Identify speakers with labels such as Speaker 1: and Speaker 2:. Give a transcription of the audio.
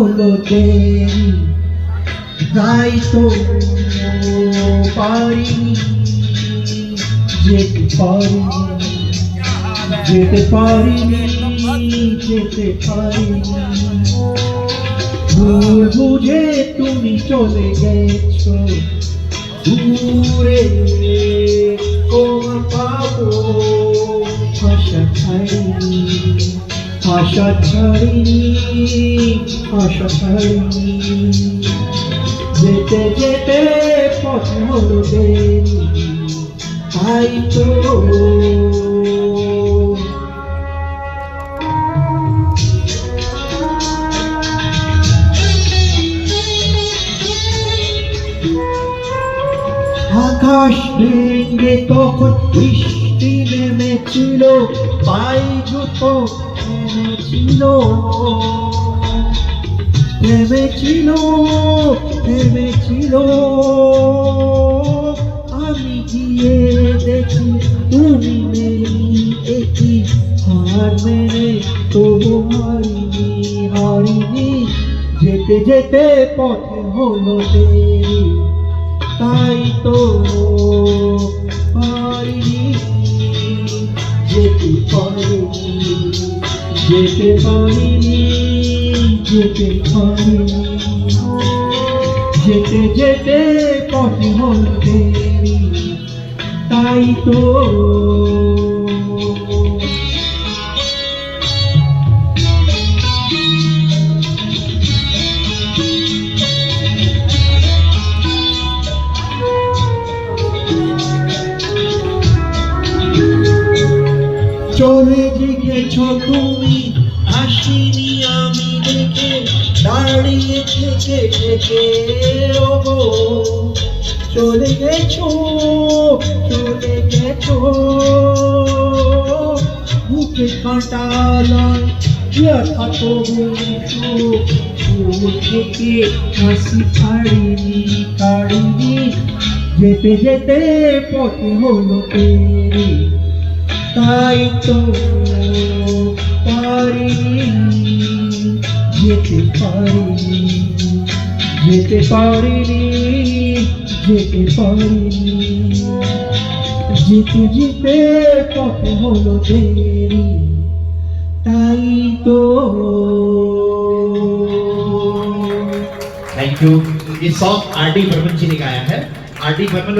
Speaker 1: হলো দেরি, তাই তো পারিনি, যেতে পারিনি, যেতে পারিনি, যেতে পারিনি। ভুল বুঝে তুমি চলে গেছো দূরে, তোমার পাবো আশা ছাড়িনি, আশা ছাড়িনি, আশা ছাড়িনি। যেতে যেতে পথে হলো দেরি, তাই তো আকাশ ভেঙে তখন বৃষ্টি নেমেছিল, পায়ে জুতো থেমেছিল, থেমেছিল, থেমেছিল। আমি গিয়ে দেখি তুমি নেই, একই হার মেনে তবু হারিনি, হারিনি। যেতে যেতে পথে হলো দেরি, তাই তো পারিনি, যেতে পারিনি, যেতে পারিনি, যেতে পারিনি। যেতে যেতে পথে হলো দেরি, তাই তো চলে গেছ তুমি, আসিনি আমি দেখে, দাঁড়িয়ে থেকে থেকে ওগো। চলে গেছো, চলে গেছো, বুকে কাঁটা লয় ব্যথা তবু চোখ থেকে হাসি কাড়িনি, কাড়িনি। যেতে যেতে পথে হলো দেরি, তাই তো পারিনি, যেতে পারিনি, যেতে পারিনি, যেতে পারিনি। যেতে যেতে পথে হলো দেরি, তাই তো।
Speaker 2: Thank you. ये सॉन्ग आर डी बर्मन जी ने गाया है। R D Burman